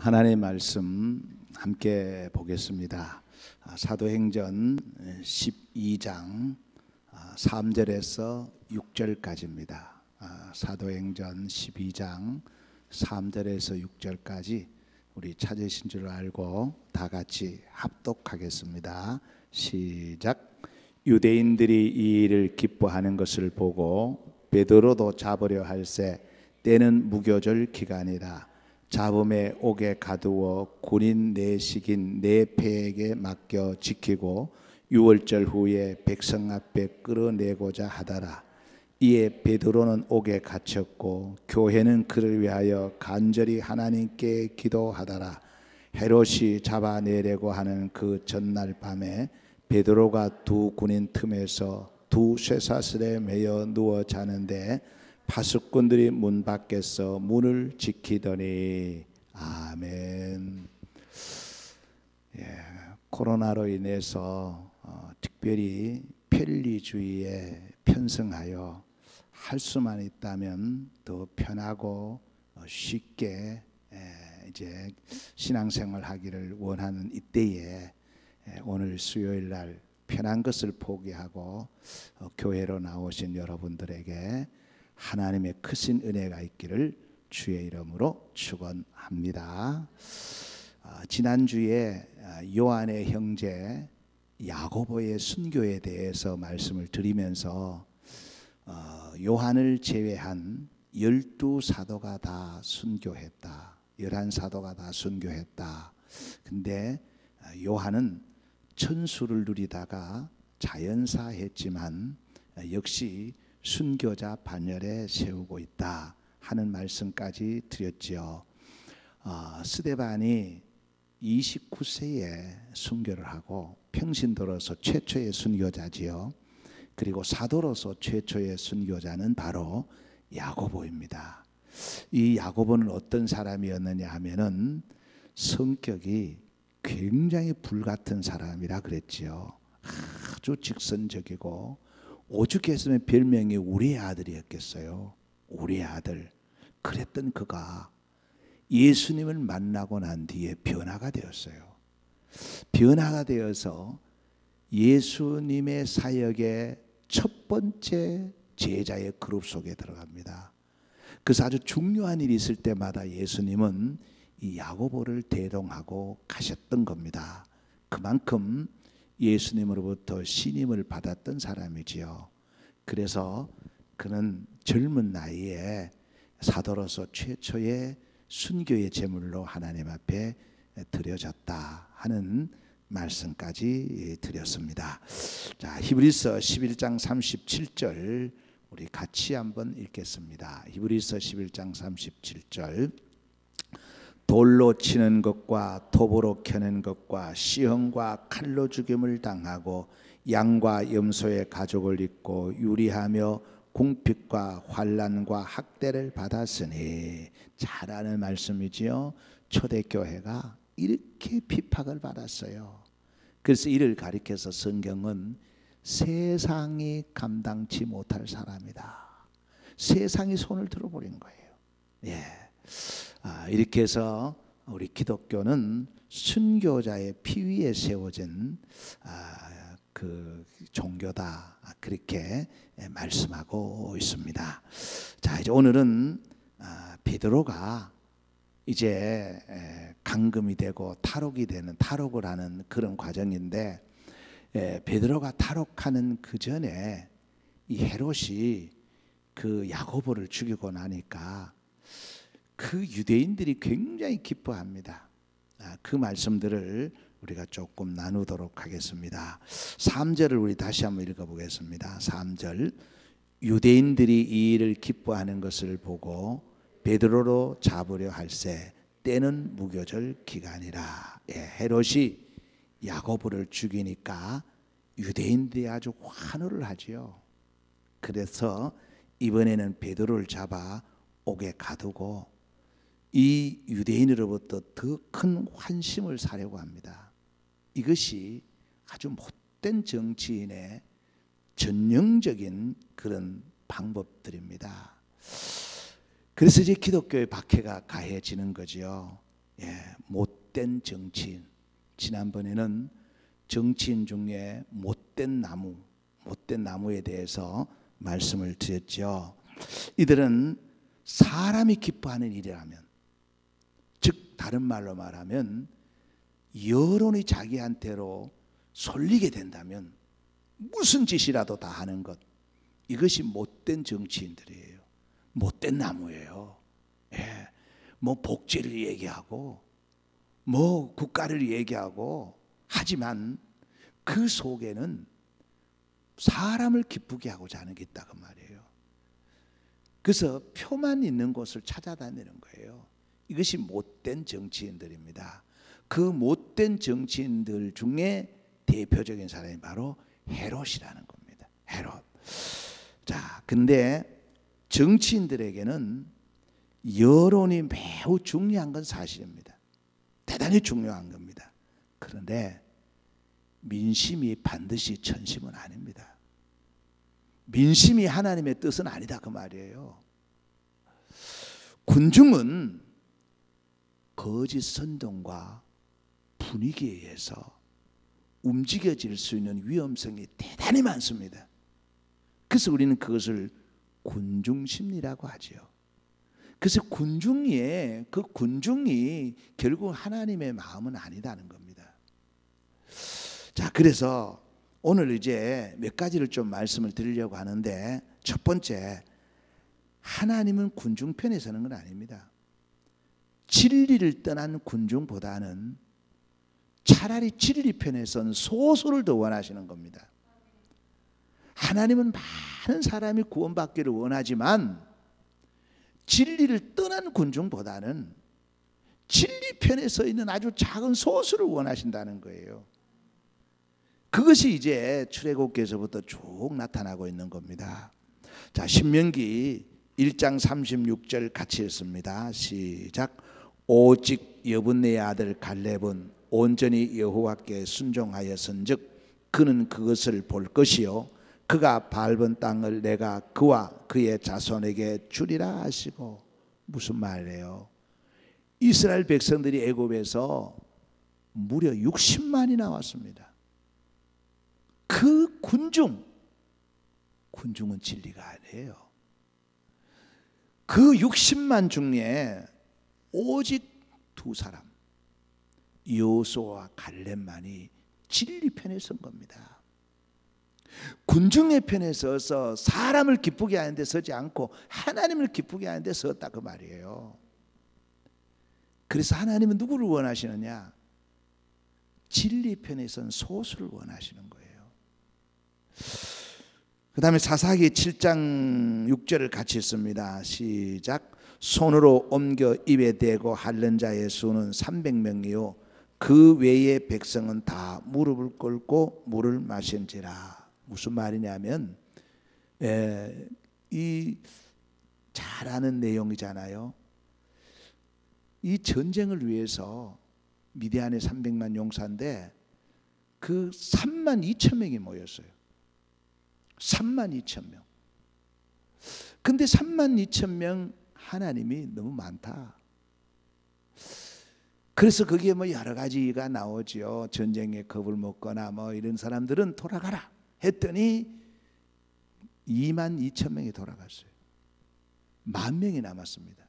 하나님의 말씀 함께 보겠습니다. 사도행전 12장 3절에서 6절까지입니다. 사도행전 12장 3절에서 6절까지 우리 찾으신 줄 알고 다 같이 합독하겠습니다. 시작. 유대인들이 이 일을 기뻐하는 것을 보고 베드로도 잡으려 할새 때는 무교절 기간이라 잡음에 옥에 가두어 군인 내식인 네 패에게 맡겨 지키고 유월절 후에 백성 앞에 끌어내고자 하더라. 이에 베드로는 옥에 갇혔고 교회는 그를 위하여 간절히 하나님께 기도하더라. 헤롯이 잡아내려고 하는 그 전날 밤에 베드로가 두 군인 틈에서 두 쇠사슬에 매여 누워 자는데 파수꾼들이 문 밖에서 문을 지키더니 아멘. 코로나로 인해서 특별히 편리주의에 편승하여 할 수만 있다면 더 편하고 쉽게 이제 신앙생활 하기를 원하는 이때에 오늘 수요일 날 편한 것을 포기하고 교회로 나오신 여러분들에게 하나님의 크신 은혜가 있기를 주의 이름으로 축원합니다. 지난주에 요한의 형제 야고보의 순교에 대해서 말씀을 드리면서 요한을 제외한 12사도가 다 순교했다. 11사도가 다 순교했다. 근데 요한은 천수를 누리다가 자연사했지만 역시 순교자 반열에 세우고 있다 하는 말씀까지 드렸지요. 스데반이 29세에 순교를 하고 평신도로서 최초의 순교자지요. 그리고 사도로서 최초의 순교자는 바로 야고보입니다. 이 야고보는 어떤 사람이었느냐 하면은 성격이 굉장히 불같은 사람이라 그랬지요. 아주 직선적이고 오죽했으면 별명이 우리의 아들이었겠어요. 우리의 아들. 그랬던 그가 예수님을 만나고 난 뒤에 변화가 되었어요. 변화가 되어서 예수님의 사역의 첫 번째 제자의 그룹 속에 들어갑니다. 그래서 아주 중요한 일이 있을 때마다 예수님은 이 야고보를 대동하고 가셨던 겁니다. 그만큼 예수님으로부터 신임을 받았던 사람이지요. 그래서 그는 젊은 나이에 사도로서 최초의 순교의 제물로 하나님 앞에 드려졌다 하는 말씀까지 드렸습니다. 자, 히브리서 11장 37절 우리 같이 한번 읽겠습니다. 히브리서 11장 37절. 돌로 치는 것과 톱으로 켜는 것과 시험과 칼로 죽임을 당하고 양과 염소의 가죽을 입고 유리하며 궁핍과 환난과 학대를 받았으니. 잘 아는 말씀이지요. 초대교회가 이렇게 핍박을 받았어요. 그래서 이를 가리켜서 성경은 세상이 감당치 못할 사람이다. 세상이 손을 들어버린 거예요. 이렇게 해서 우리 기독교는 순교자의 피 위에 세워진 그 종교다. 그렇게 말씀하고 있습니다. 자, 이제 오늘은 베드로가 이제 감금이 되고 탈옥을 하는 그런 과정인데, 베드로가 탈옥하는 그 전에 이 헤롯이 그 야고보를 죽이고 나니까 그 유대인들이 굉장히 기뻐합니다. 그 말씀들을 우리가 조금 나누도록 하겠습니다. 3절을 우리 다시 한번 읽어보겠습니다. 3절. 유대인들이 이 일을 기뻐하는 것을 보고 베드로로 잡으려 할새 때는 무교절 기간이라. 헤롯이 야고보를 죽이니까 유대인들이 아주 환호를 하지요. 그래서 이번에는 베드로를 잡아 옥에 가두고 이 유대인으로부터 더 큰 환심을 사려고 합니다. 이것이 아주 못된 정치인의 전형적인 그런 방법들입니다. 그래서 이제 기독교의 박해가 가해지는 거지요. 못된 정치인. 지난번에는 정치인 중에 못된 나무에 대해서 말씀을 드렸죠. 이들은 사람이 기뻐하는 일이라면, 즉 다른 말로 말하면 여론이 자기한테로 쏠리게 된다면 무슨 짓이라도 다 하는 것, 이것이 못된 정치인들이에요. 못된 나무예요. 뭐 복지를 얘기하고 뭐 국가를 얘기하고, 하지만 그 속에는 사람을 기쁘게 하고자 하는 게 있다고 말이에요. 그래서 표만 있는 곳을 찾아다니는 거예요. 이것이 못된 정치인들입니다. 그 못된 정치인들 중에 대표적인 사람이 바로 헤롯이라는 겁니다. 헤롯. 자, 근데 정치인들에게는 여론이 매우 중요한 건 사실입니다. 대단히 중요한 겁니다. 그런데 민심이 반드시 천심은 아닙니다. 민심이 하나님의 뜻은 아니다 그 말이에요. 군중은 거짓 선동과 분위기에 의해서 움직여질 수 있는 위험성이 대단히 많습니다. 그래서 우리는 그것을 군중심리라고 하지요. 그래서 그 군중이 결국 하나님의 마음은 아니다는 겁니다. 자, 그래서 오늘 이제 몇 가지를 좀 말씀을 드리려고 하는데, 첫 번째, 하나님은 군중 편에 서는 건 아닙니다. 진리를 떠난 군중보다는 차라리 진리 편에 선 소수를 더 원하시는 겁니다. 하나님은 많은 사람이 구원받기를 원하지만 진리를 떠난 군중보다는 진리 편에 서 있는 아주 작은 소수를 원하신다는 거예요. 그것이 이제 출애굽기에서부터 쭉 나타나고 있는 겁니다. 자, 신명기 1장 36절 같이 읽습니다. 시작. 오직 여분네의 아들 갈렙은 온전히 여호와께 순종하였은즉 그는 그것을 볼 것이요 그가 밟은 땅을 내가 그와 그의 자손에게 주리라 하시고. 무슨 말이에요? 이스라엘 백성들이 애굽에서 무려 60만이 나왔습니다. 그 군중은 진리가 아니에요. 그 60만 중에 오직 두 사람, 여호수아와 갈렙만이 진리 편에 선 겁니다. 군중의 편에 서서 사람을 기쁘게 하는 데 서지 않고 하나님을 기쁘게 하는 데 섰다 그 말이에요. 그래서 하나님은 누구를 원하시느냐? 진리 편에 선 소수를 원하시는 거예요. 그 다음에 사사기 7장 6절을 같이 읽습니다. 시작. 손으로 옮겨 입에 대고 핥는 자의 수는 300명이요 그 외의 백성은 다 무릎을 꿇고 물을 마신지라. 무슨 말이냐면 이 잘 아는 내용이잖아요. 이 전쟁을 위해서 미디안의 300만 용사인데 그 3만 2천 명이 모였어요. 3만 2천 명. 근데 3만 2천 명 하나님이 너무 많다. 그래서 거기에 뭐 여러 가지가 나오죠. 전쟁에 겁을 먹거나 뭐 이런 사람들은 돌아가라 했더니 2만 2천 명이 돌아갔어요. 10,000명이 남았습니다.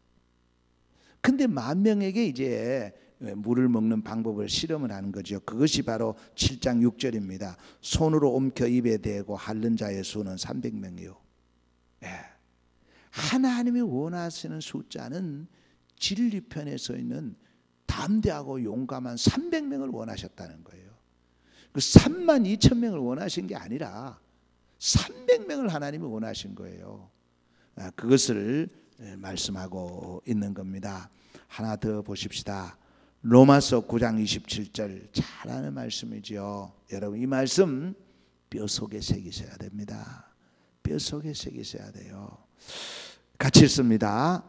근데 10,000명에게 이제 물을 먹는 방법을 실험을 하는 거죠. 그것이 바로 7장 6절입니다. 손으로 옮겨 입에 대고 핥는 자의 수는 300명이요. 하나님이 원하시는 숫자는 진리 편에 서 있는 담대하고 용감한 300명을 원하셨다는 거예요. 그 3만 2천 명을 원하신 게 아니라 300명을 하나님이 원하신 거예요. 그것을 말씀하고 있는 겁니다. 하나 더 보십시다. 로마서 9장 27절 잘 아는 말씀이죠. 여러분 이 말씀 뼈속에 새기셔야 됩니다. 뼈속에 새기셔야 돼요. 같이 읽습니다.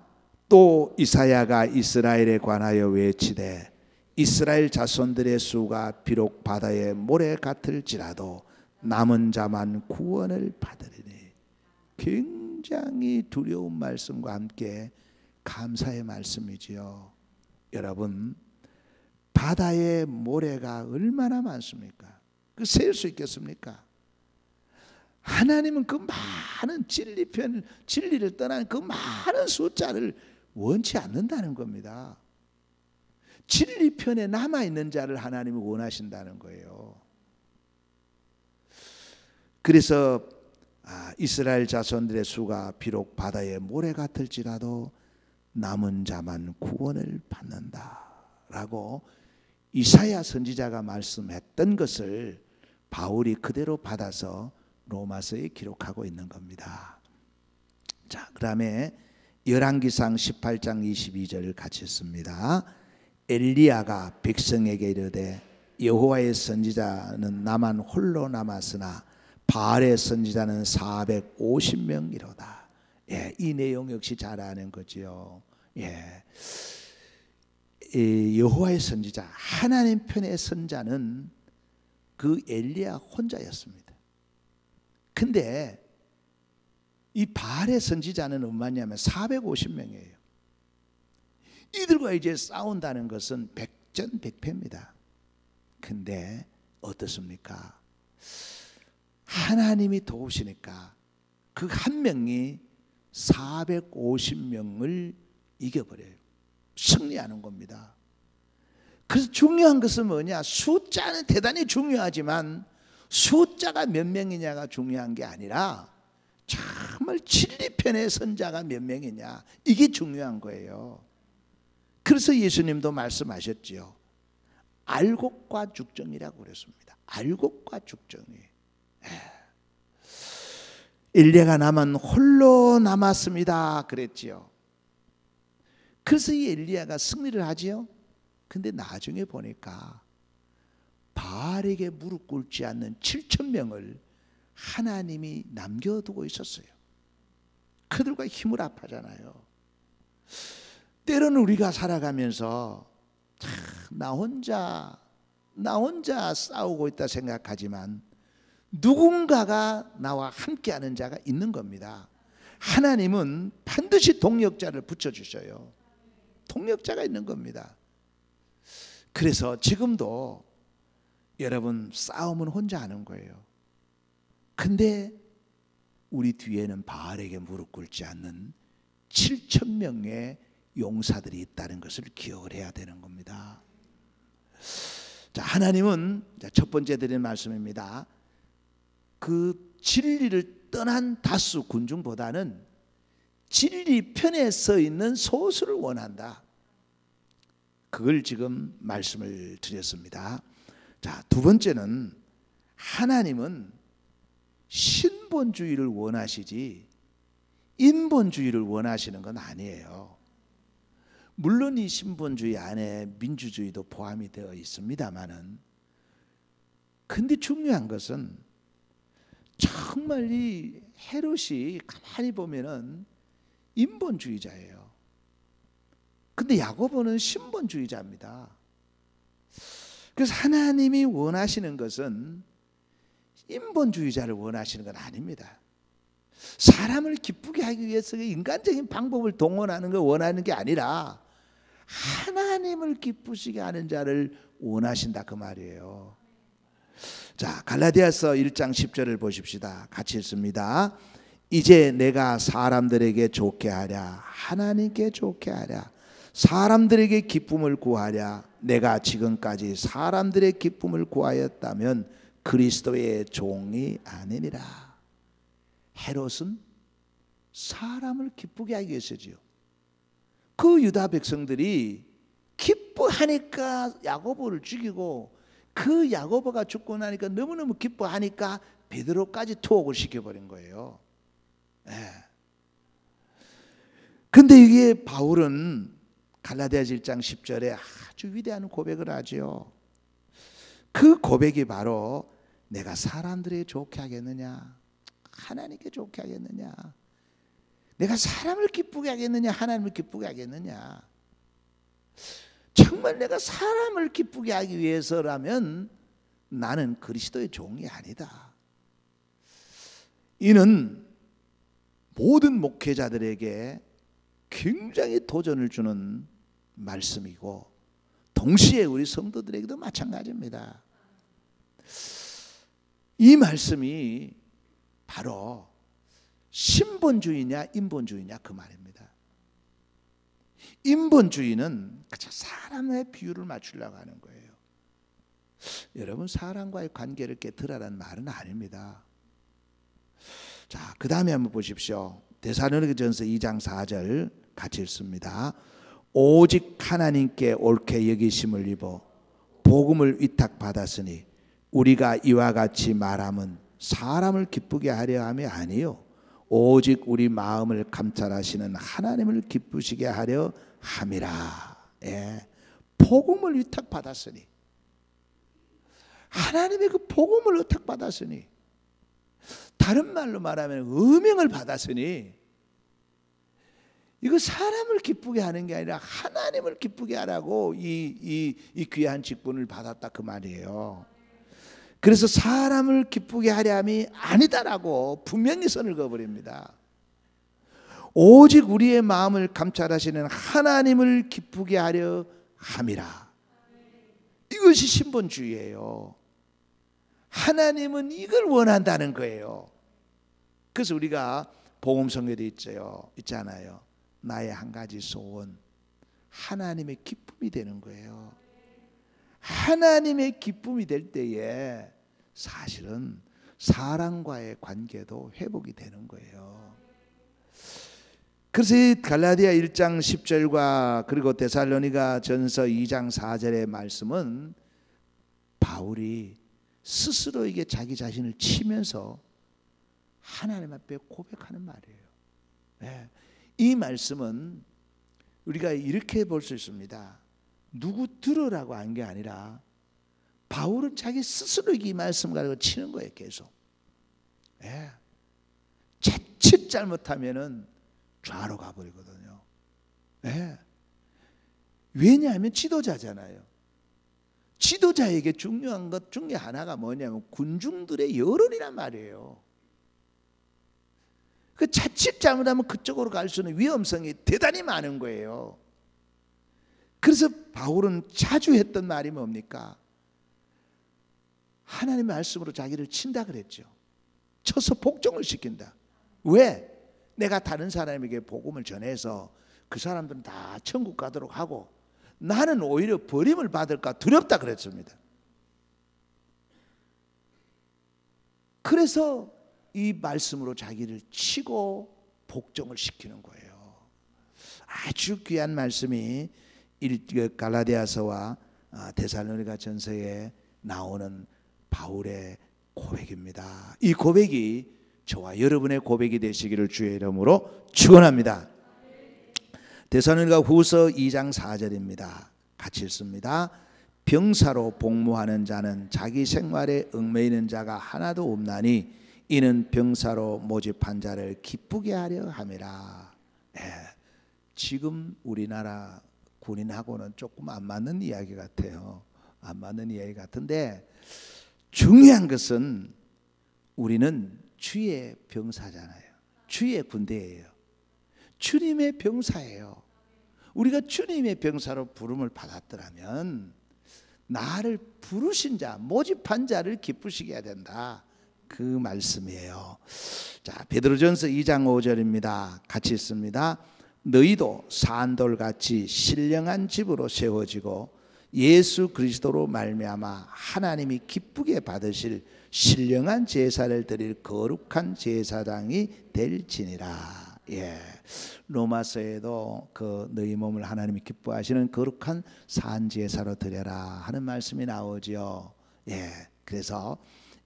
또 이사야가 이스라엘에 관하여 외치되 이스라엘 자손들의 수가 비록 바다의 모래 같을지라도 남은 자만 구원을 받으리니. 굉장히 두려운 말씀과 함께 감사의 말씀이지요. 여러분 바다의 모래가 얼마나 많습니까? 그 셀 수 있겠습니까? 하나님은 그 많은 진리를 떠난 그 많은 숫자를 원치 않는다는 겁니다. 진리 편에 남아있는 자를 하나님이 원하신다는 거예요. 그래서 이스라엘 자손들의 수가 비록 바다의 모래 같을지라도 남은 자만 구원을 받는다라고 이사야 선지자가 말씀했던 것을 바울이 그대로 받아서 로마서에 기록하고 있는 겁니다. 자, 그다음에 열왕기상 18장 22절을 같이 읽습니다. 엘리야가 백성에게 이르되 여호와의 선지자는 나만 홀로 남았으나 바알의 선지자는 450명이로다. 예, 이 내용 역시 잘 아는 거지요. 예, 여호와의 선지자, 하나님 편의 선자는 그 엘리야 혼자였습니다. 근데 이 바알의 선지자는 얼마냐면 450명이에요. 이들과 이제 싸운다는 것은 백전백패입니다. 근데 어떻습니까? 하나님이 도우시니까 그 한 명이 450명을 이겨버려요. 승리하는 겁니다. 그래서 중요한 것은 뭐냐? 숫자는 대단히 중요하지만 숫자가 몇 명이냐가 중요한 게 아니라 정말 진리편의 선자가 몇 명이냐, 이게 중요한 거예요. 그래서 예수님도 말씀하셨지요. 알곡과 죽정이라고 그랬습니다. 알곡과 죽정이. 엘리야가 남은 홀로 남았습니다 그랬지요. 그래서 이 엘리야가 승리를 하지요. 근데 나중에 보니까 바알에게 무릎 꿇지 않는 7,000명을 하나님이 남겨두고 있었어요. 그들과 힘을 합하잖아요. 때로는 우리가 살아가면서 나 혼자 싸우고 있다 생각하지만 누군가가 나와 함께하는 자가 있는 겁니다. 하나님은 반드시 동력자를 붙여주셔요. 동력자가 있는 겁니다. 그래서 지금도 여러분 싸움은 혼자 하는 거예요. 근데 우리 뒤에는 바알에게 무릎 꿇지 않는 7,000명의 용사들이 있다는 것을 기억을 해야 되는 겁니다. 자, 하나님은 첫 번째 드린 말씀입니다. 그 진리를 떠난 다수 군중보다는 진리 편에 서 있는 소수를 원한다. 그걸 지금 말씀을 드렸습니다. 자, 두 번째는 하나님은 신본주의를 원하시지 인본주의를 원하시는 건 아니에요. 물론 이 신본주의 안에 민주주의도 포함이 되어 있습니다만은, 근데 중요한 것은 정말 이 헤롯이 가만히 보면은 인본주의자예요. 근데 야고보는 신본주의자입니다. 그래서 하나님이 원하시는 것은 인본주의자를 원하시는 건 아닙니다. 사람을 기쁘게 하기 위해서 인간적인 방법을 동원하는 걸 원하는 게 아니라 하나님을 기쁘시게 하는 자를 원하신다, 그 말이에요. 자, 갈라디아서 1장 10절을 보십시다. 같이 읽습니다. 이제 내가 사람들에게 좋게 하랴, 하나님께 좋게 하랴, 사람들에게 기쁨을 구하랴. 내가 지금까지 사람들의 기쁨을 구하였다면 그리스도의 종이 아니니라. 헤롯은 사람을 기쁘게 하기 위해서지요. 그 유다 백성들이 기뻐하니까 야고보를 죽이고, 그 야고보가 죽고 나니까 너무너무 기뻐하니까 베드로까지 투옥을 시켜버린 거예요. 근데 이게 바울은 갈라디아서 1장 10절에 아주 위대한 고백을 하죠. 그 고백이 바로 내가 사람들에게 좋게 하겠느냐, 하나님께 좋게 하겠느냐, 내가 사람을 기쁘게 하겠느냐, 하나님을 기쁘게 하겠느냐. 정말 내가 사람을 기쁘게 하기 위해서라면 나는 그리스도의 종이 아니다. 이는 모든 목회자들에게 굉장히 도전을 주는 말씀이고, 동시에 우리 성도들에게도 마찬가지입니다. 이 말씀이 바로 신본주의냐 인본주의냐 그 말입니다. 인본주의는 그저 사람의 비율을 맞추려고 하는 거예요. 여러분, 사람과의 관계를 깨뜨리라는 말은 아닙니다. 자, 그 다음에 한번 보십시오. 데살로니가전서 2장 4절 같이 읽습니다. 오직 하나님께 옳게 여기심을 입어 복음을 위탁받았으니 우리가 이와 같이 말함은 사람을 기쁘게 하려 함이 아니요 오직 우리 마음을 감찰하시는 하나님을 기쁘시게 하려 함이라. 예. 복음을 위탁받았으니, 하나님의 그 복음을 위탁받았으니, 다른 말로 말하면 음행을 받았으니, 이거 사람을 기쁘게 하는 게 아니라 하나님을 기쁘게 하라고 이 귀한 직분을 받았다 그 말이에요. 그래서 사람을 기쁘게 하려 함이 아니다라고 분명히 선을 그어버립니다. 오직 우리의 마음을 감찰하시는 하나님을 기쁘게 하려 함이라. 이것이 신본주의예요. 하나님은 이걸 원한다는 거예요. 그래서 우리가 복음성경에도 있잖아요. 나의 한 가지 소원, 하나님의 기쁨이 되는 거예요. 하나님의 기쁨이 될 때에 사실은 사람과의 관계도 회복이 되는 거예요. 그래서 갈라디아 1장 10절과 그리고 데살로니가 전서 2장 4절의 말씀은 바울이 스스로에게 자기 자신을 치면서 하나님 앞에 고백하는 말이에요. 네. 이 말씀은 우리가 이렇게 볼 수 있습니다. 누구 들으라고 한 게 아니라 바울은 자기 스스로에게 이 말씀 가지고 치는 거예요. 계속. 예. 자칫 잘못하면은 좌로 가버리거든요. 예. 왜냐하면 지도자잖아요. 지도자에게 중요한 것 중에 하나가 뭐냐면 군중들의 여론이란 말이에요. 그 자칫 잘못하면 그쪽으로 갈 수 있는 위험성이 대단히 많은 거예요. 그래서 바울은 자주 했던 말이 뭡니까? 하나님의 말씀으로 자기를 친다 그랬죠. 쳐서 복종을 시킨다. 왜? 내가 다른 사람에게 복음을 전해서 그 사람들은 다 천국 가도록 하고 나는 오히려 버림을 받을까 두렵다 그랬습니다. 그래서 이 말씀으로 자기를 치고 복종을 시키는 거예요. 아주 귀한 말씀이 갈라디아서와 데살로니가 전서에 나오는 바울의 고백입니다. 이 고백이 저와 여러분의 고백이 되시기를 주의 이름으로 축원합니다. 데살로니가 후서 2장 4절입니다. 같이 읽습니다. 병사로 복무하는 자는 자기 생활에 얽매이는 자가 하나도 없나니 이는 병사로 모집한 자를 기쁘게 하려 함이라. 예, 지금 우리나라 군인하고는 조금 안 맞는 이야기 같아요. 안 맞는 이야기 같은데 중요한 것은 우리는 주의 병사잖아요. 주의 군대예요. 주님의 병사예요. 우리가 주님의 병사로 부름을 받았더라면 나를 부르신 자, 모집한 자를 기쁘시게 해야 된다. 그 말씀이에요. 자, 베드로전서 2장 5절입니다. 같이 읽습니다. 너희도 산돌같이 신령한 집으로 세워지고 예수 그리스도로 말미암아 하나님이 기쁘게 받으실 신령한 제사를 드릴 거룩한 제사장이 될지니라. 예. 로마서에도 그 너희 몸을 하나님이 기뻐하시는 거룩한 산제사로 드려라 하는 말씀이 나오지요. 예. 그래서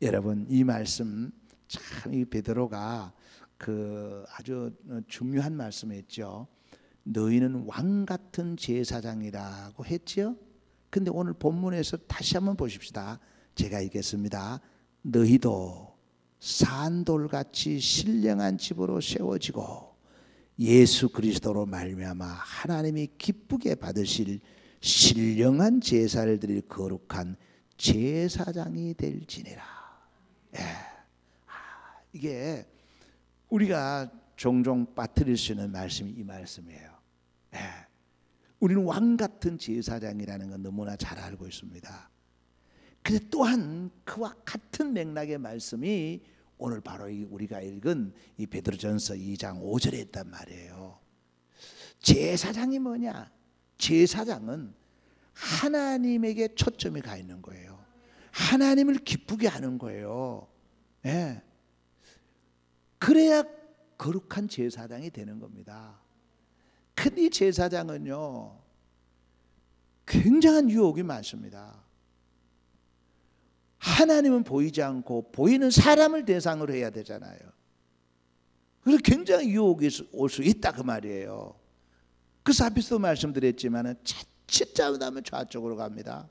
여러분 이 말씀 참 이 베드로가 그 아주 중요한 말씀이었죠. 너희는 왕 같은 제사장이라고 했지요. 근데 오늘 본문에서 다시 한번 보십시다. 제가 읽겠습니다. 너희도 산돌같이 신령한 집으로 세워지고 예수 그리스도로 말미암아 하나님이 기쁘게 받으실 신령한 제사를 드릴 거룩한 제사장이 될지니라. 예. 이게 우리가 종종 빠뜨릴 수 있는 말씀이 이 말씀이에요. 예. 우리는 왕 같은 제사장이라는 건 너무나 잘 알고 있습니다. 그런데 또한 그와 같은 맥락의 말씀이 오늘 바로 우리가 읽은 이 베드로전서 2장 5절에 있단 말이에요. 제사장이 뭐냐? 제사장은 하나님에게 초점이 가 있는 거예요. 하나님을 기쁘게 하는 거예요. 예. 그래야 거룩한 제사장이 되는 겁니다. 근데 이 제사장은요, 굉장한 유혹이 많습니다. 하나님은 보이지 않고 보이는 사람을 대상으로 해야 되잖아요. 그래서 굉장히 유혹이 올 수 있다 그 말이에요. 그래서 앞에서도 말씀드렸지만 자칫 잘못하면 좌쪽으로 갑니다.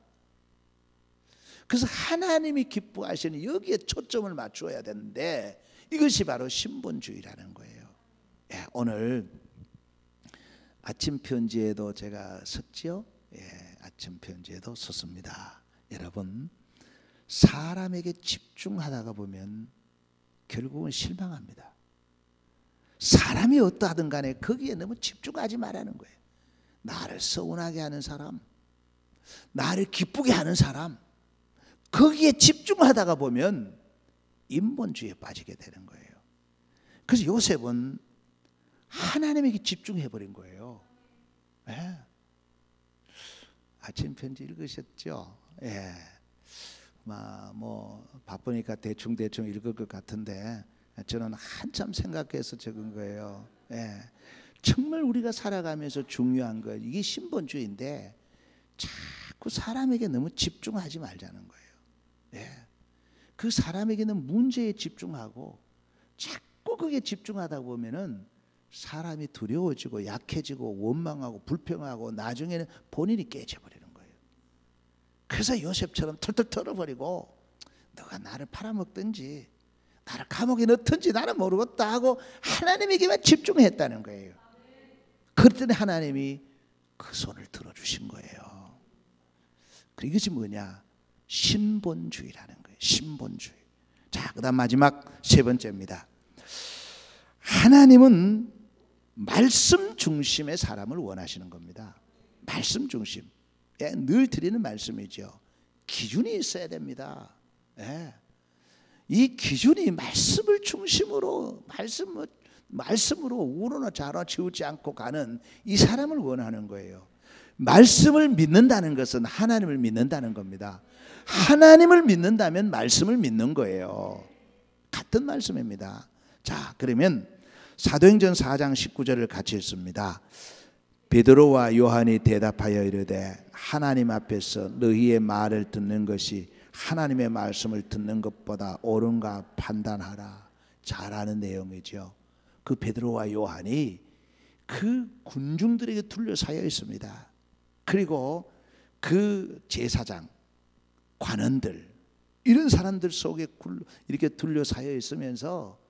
그래서 하나님이 기뻐하시는 여기에 초점을 맞추어야 되는데 이것이 바로 신본주의라는 거예요. 예, 오늘 아침 편지에도 제가 썼지요. 예, 아침 편지에도 썼습니다. 여러분, 사람에게 집중하다가 보면 결국은 실망합니다. 사람이 어떠하든 간에 거기에 너무 집중하지 말라는 거예요. 나를 서운하게 하는 사람, 나를 기쁘게 하는 사람, 거기에 집중하다가 보면 인본주의에 빠지게 되는 거예요. 그래서 요셉은 하나님에게 집중해버린 거예요. 예. 아침 편지 읽으셨죠? 예. 뭐 바쁘니까 대충 읽을 것 같은데 저는 한참 생각해서 적은 거예요. 예. 정말 우리가 살아가면서 중요한 거 이게 신본주의인데 자꾸 사람에게 너무 집중하지 말자는 거예요. 예. 그 사람에게는 문제에 집중하고 자꾸 거기에 집중하다 보면은 사람이 두려워지고 약해지고 원망하고 불평하고 나중에는 본인이 깨져버리는 거예요. 그래서 요셉처럼 털털 털어버리고 너가 나를 팔아먹든지 나를 감옥에 넣든지 나는 모르겠다 하고 하나님에게만 집중했다는 거예요. 그랬더니 하나님이 그 손을 들어주신 거예요. 그리고 이것이 뭐냐? 신본주의라는 거예요. 신본주의. 자, 그 다음 마지막 세 번째입니다. 하나님은 말씀 중심의 사람을 원하시는 겁니다. 말씀 중심. 예, 늘 드리는 말씀이죠. 기준이 있어야 됩니다. 예. 이 기준이 말씀을 중심으로 말씀으로 우러나 좌로 치우지 않고 가는 이 사람을 원하는 거예요. 말씀을 믿는다는 것은 하나님을 믿는다는 겁니다. 하나님을 믿는다면 말씀을 믿는 거예요. 같은 말씀입니다. 자, 그러면 사도행전 4장 19절을 같이 읽습니다. 베드로와 요한이 대답하여 이르되 하나님 앞에서 너희의 말을 듣는 것이 하나님의 말씀을 듣는 것보다 옳은가 판단하라. 잘 아는 내용이죠. 그 베드로와 요한이 그 군중들에게 둘러싸여 있습니다. 그리고 그 제사장, 관원들 이런 사람들 속에 이렇게 둘러싸여 있으면서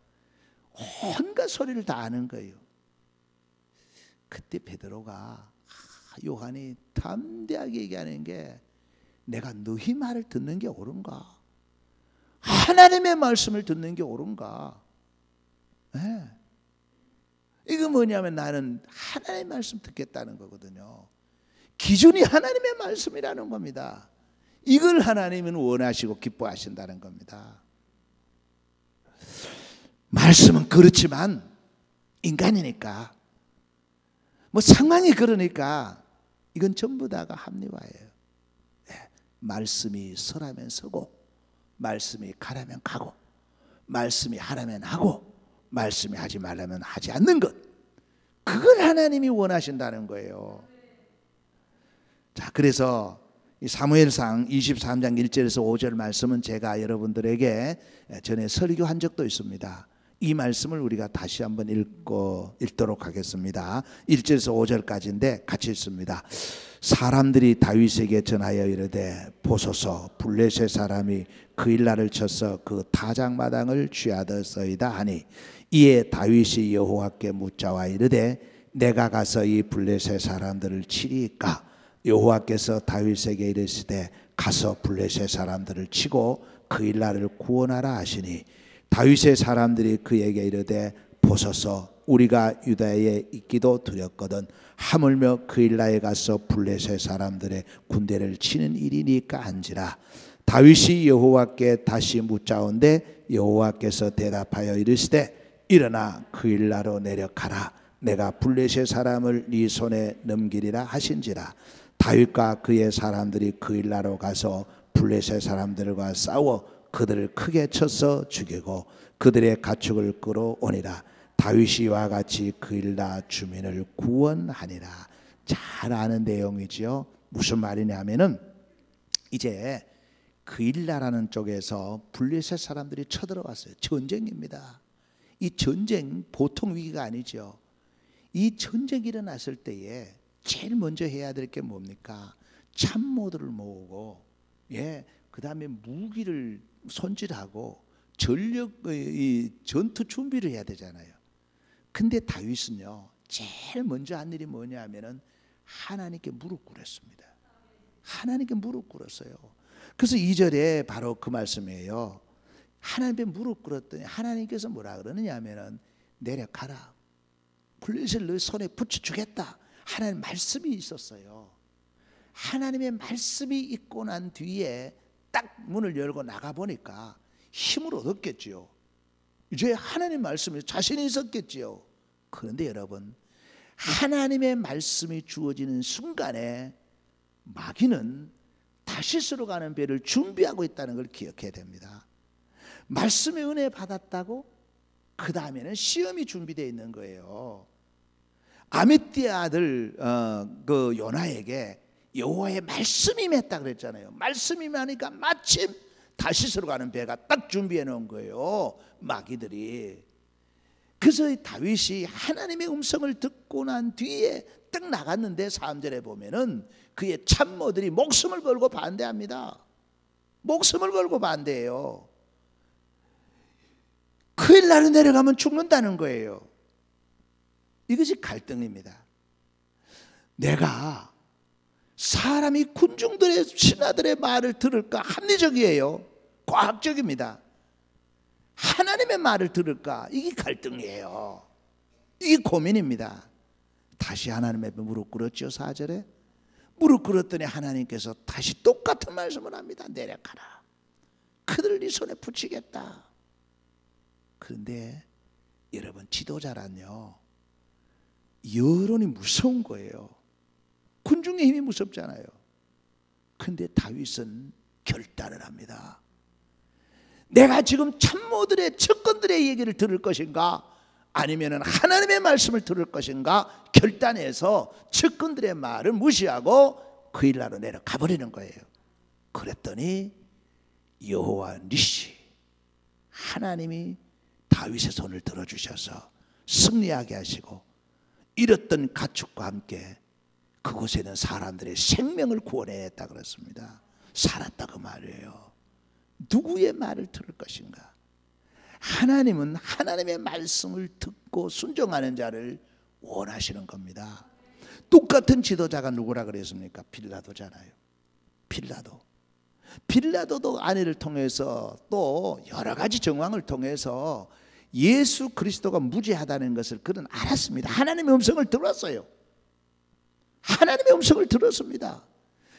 온갖 소리를 다 아는 거예요. 그때 베드로가 요한이 담대하게 얘기하는 게 내가 너희 말을 듣는 게 옳은가? 하나님의 말씀을 듣는 게 옳은가? 네. 이거 뭐냐면 나는 하나님의 말씀 듣겠다는 거거든요. 기준이 하나님의 말씀이라는 겁니다. 이걸 하나님은 원하시고 기뻐하신다는 겁니다. 말씀은 그렇지만 인간이니까 뭐 상황이 그러니까 이건 전부 다가 합리화예요. 네. 말씀이 서라면 서고 말씀이 가라면 가고 말씀이 하라면 하고 말씀이 하지 말라면 하지 않는 것, 그걸 하나님이 원하신다는 거예요. 자, 그래서 이 사무엘상 23장 1절에서 5절 말씀은 제가 여러분들에게 전에 설교한 적도 있습니다. 이 말씀을 우리가 다시 한번 읽도록 하겠습니다. 1절에서 5절까지인데 같이 읽습니다. 사람들이 다윗에게 전하여 이르되 보소서 블레셋 사람이 그 일날을 쳐서 그 타작마당을 취하였더이다 하니 이에 다윗이 여호와께 묻자와 이르되 내가 가서 이 블레셋 사람들을 치리이까? 여호와께서 다윗에게 이르시되 가서 블레셋 사람들을 치고 그 일날을 구원하라 하시니 다윗의 사람들이 그에게 이르되 보소서 우리가 유다에 있기도 두렵거든 하물며 그일라에 가서 블레셋 사람들의 군대를 치는 일이니까 한지라. 다윗이 여호와께 다시 묻자온데 여호와께서 대답하여 이르시되 일어나 그일라로 내려가라. 내가 블레셋 사람을 네 손에 넘기리라 하신지라. 다윗과 그의 사람들이 그일라로 가서 블레셋 사람들과 싸워 그들을 크게 쳐서 죽이고 그들의 가축을 끌어오니라. 다윗이 이와 같이 그일라 주민을 구원하니라. 잘 아는 내용이지요. 무슨 말이냐면은 이제 그일라라는 쪽에서 블레셋 사람들이 쳐들어왔어요. 전쟁입니다. 이 전쟁 보통 위기가 아니죠. 이 전쟁이 일어났을 때에 제일 먼저 해야 될 게 뭡니까? 참모들을 모으고, 그 다음에 무기를 손질하고 전력 전투 준비를 해야 되잖아요. 근데 다윗은요, 제일 먼저 한 일이 뭐냐면은 하나님께 무릎 꿇었습니다. 하나님께 무릎 꿇었어요. 그래서 2절에 바로 그 말씀이에요. 하나님께 무릎 꿇었더니 하나님께서 뭐라 그러느냐 하면은 내려가라. 블레셋을 너 손에 붙여주겠다. 하나님 말씀이 있었어요. 하나님의 말씀이 있고 난 뒤에 딱 문을 열고 나가보니까 힘을 얻었겠지요. 이제 하나님 말씀에 자신이 있었겠지요. 그런데 여러분, 하나님의 말씀이 주어지는 순간에 마귀는 다시스로 가는 배를 준비하고 있다는 걸 기억해야 됩니다. 말씀의 은혜 받았다고 그 다음에는 시험이 준비되어 있는 거예요. 아미띠의 아들 그 요나에게 여호와의 말씀이 임했다 그랬잖아요. 말씀이 임하니까 마침 다시스로 가는 배가 딱 준비해 놓은 거예요, 마귀들이. 그래서 다윗이 하나님의 음성을 듣고 난 뒤에 딱 나갔는데 3절에 보면은 그의 참모들이 목숨을 걸고 반대합니다. 목숨을 걸고 반대해요. 그일라로 내려가면 죽는다는 거예요. 이것이 갈등입니다. 내가 사람이 군중들의 신하들의 말을 들을까? 합리적이에요. 과학적입니다. 하나님의 말을 들을까? 이게 갈등이에요. 이게 고민입니다. 다시 하나님 앞에 무릎 꿇었죠. 4절에 무릎 꿇었더니 하나님께서 다시 똑같은 말씀을 합니다. 내려가라. 그들을 네 손에 붙이겠다. 그런데 여러분, 지도자란요, 여론이 무서운 거예요. 군중의 힘이 무섭잖아요. 그런데 다윗은 결단을 합니다. 내가 지금 참모들의 측근들의 얘기를 들을 것인가, 아니면 하나님의 말씀을 들을 것인가 결단해서 측근들의 말을 무시하고 그일라로 내려가 버리는 거예요. 그랬더니 여호와 니시, 하나님이 다윗의 손을 들어주셔서 승리하게 하시고 잃었던 가축과 함께 그곳에 있는 사람들의 생명을 구원했다 그랬습니다. 살았다 그 말이에요. 누구의 말을 들을 것인가? 하나님은 하나님의 말씀을 듣고 순종하는 자를 원하시는 겁니다. 똑같은 지도자가 누구라 그랬습니까? 빌라도잖아요. 빌라도도 아내를 통해서 또 여러 가지 정황을 통해서 예수 그리스도가 무죄하다는 것을 그는 알았습니다. 하나님의 음성을 들었어요. 하나님의 음성을 들었습니다.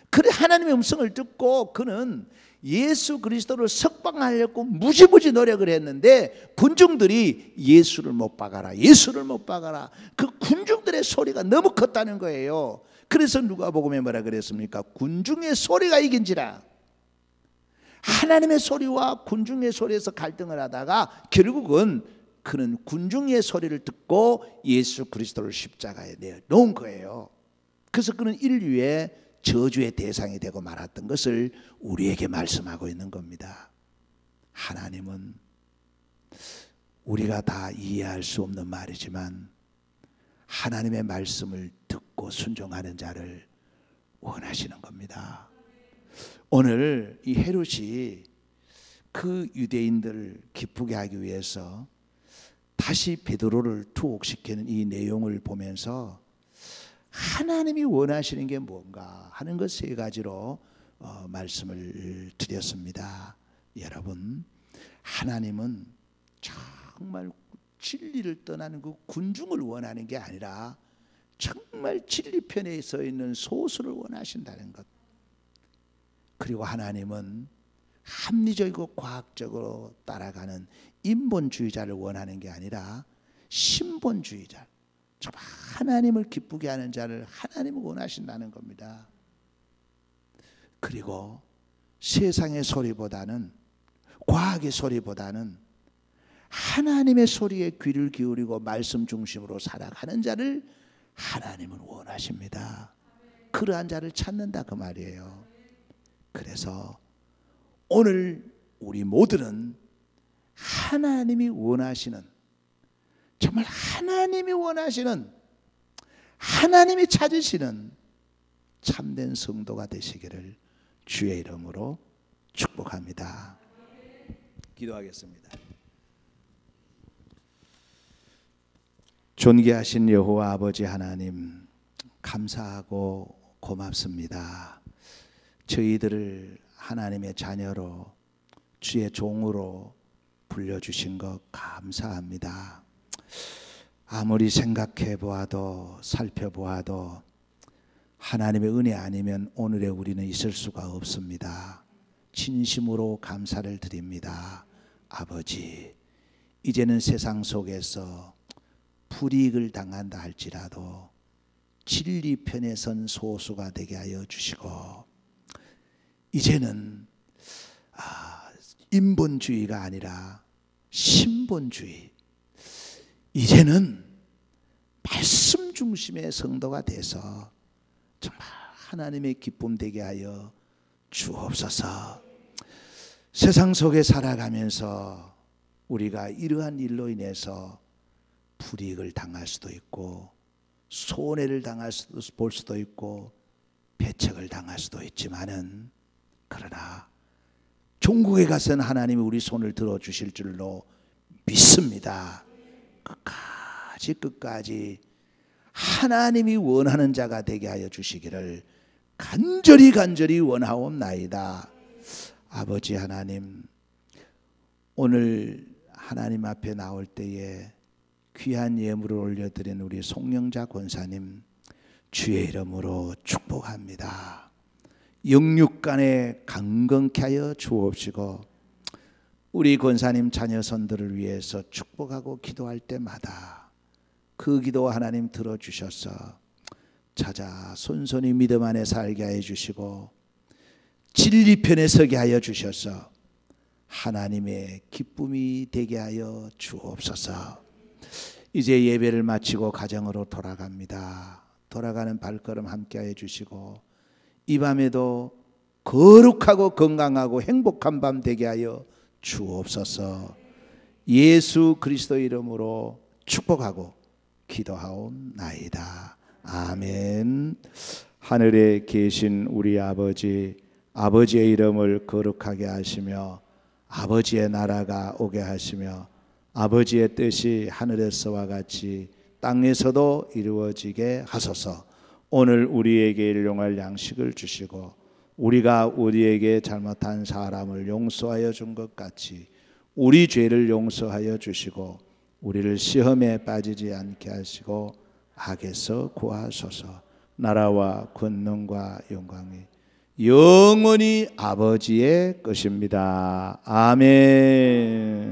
그래 하나님의 음성을 듣고 그는 예수 그리스도를 석방하려고 무지무지 노력을 했는데 군중들이 예수를 못 박아라, 예수를 못 박아라. 그 군중들의 소리가 너무 컸다는 거예요. 그래서 누가복음에 뭐라 그랬습니까? 군중의 소리가 이긴지라. 하나님의 소리와 군중의 소리에서 갈등을 하다가 결국은 그는 군중의 소리를 듣고 예수 그리스도를 십자가에 내놓은 거예요. 그래서 그는 인류의 저주의 대상이 되고 말았던 것을 우리에게 말씀하고 있는 겁니다. 하나님은 우리가 다 이해할 수 없는 말이지만 하나님의 말씀을 듣고 순종하는 자를 원하시는 겁니다. 오늘 이 헤롯이 그 유대인들을 기쁘게 하기 위해서 다시 베드로를 투옥시키는 이 내용을 보면서 하나님이 원하시는 게 뭔가 하는 것 세 가지로 말씀을 드렸습니다. 여러분, 하나님은 정말 진리를 떠나는 그 군중을 원하는 게 아니라 정말 진리편에 서 있는 소수를 원하신다는 것. 그리고 하나님은 합리적이고 과학적으로 따라가는 인본주의자를 원하는 게 아니라 신본주의자, 정말 하나님을 기쁘게 하는 자를 하나님을 원하신다는 겁니다. 그리고 세상의 소리보다는, 과학의 소리보다는 하나님의 소리에 귀를 기울이고 말씀 중심으로 살아가는 자를 하나님은 원하십니다. 그러한 자를 찾는다 그 말이에요. 그래서 오늘 우리 모두는 하나님이 원하시는, 정말 하나님이 원하시는, 하나님이 찾으시는 참된 성도가 되시기를 주의 이름으로 축복합니다. 기도하겠습니다. 존귀하신 여호와 아버지 하나님, 감사하고 고맙습니다. 저희들을 하나님의 자녀로, 주의 종으로 불려주신 것 감사합니다. 아무리 생각해 보아도 살펴보아도 하나님의 은혜 아니면 오늘의 우리는 있을 수가 없습니다. 진심으로 감사를 드립니다. 아버지, 이제는 세상 속에서 불이익을 당한다 할지라도 진리 편에 선 소수가 되게 하여 주시고, 이제는 인본주의가 아니라 신본주의, 이제는 말씀 중심의 성도가 돼서 정말 하나님의 기쁨 되게 하여 주옵소서. 세상 속에 살아가면서 우리가 이러한 일로 인해서 불이익을 당할 수도 있고 손해를 당할 수도, 볼 수도 있고 배척을 당할 수도 있지만은, 그러나 종국에 가서는 하나님이 우리 손을 들어주실 줄로 믿습니다. 끝까지 하나님이 원하는 자가 되게 하여 주시기를 간절히 원하옵나이다. 아버지 하나님, 오늘 하나님 앞에 나올 때에 귀한 예물을 올려드린 우리 송영자 권사님 주의 이름으로 축복합니다. 영육간에 강건케 하여 주옵시고, 우리 권사님 자녀선들을 위해서 축복하고 기도할 때마다 그 기도 하나님 들어주셔서 찾아 손손이 믿음 안에 살게 하여 주시고 진리 편에 서게 하여 주셔서 하나님의 기쁨이 되게 하여 주옵소서. 이제 예배를 마치고 가정으로 돌아갑니다. 돌아가는 발걸음 함께 하여 주시고 이 밤에도 거룩하고 건강하고 행복한 밤 되게 하여 주옵소서. 예수 그리스도 이름으로 축복하고 기도하옵나이다. 아멘. 하늘에 계신 우리 아버지, 아버지의 이름을 거룩하게 하시며 아버지의 나라가 오게 하시며 아버지의 뜻이 하늘에서와 같이 땅에서도 이루어지게 하소서. 오늘 우리에게 일용할 양식을 주시고 우리가 우리에게 잘못한 사람을 용서하여 준 것 같이 우리 죄를 용서하여 주시고 우리를 시험에 빠지지 않게 하시고 악에서 구하소서. 나라와 권능과 영광이 영원히 아버지의 것입니다. 아멘.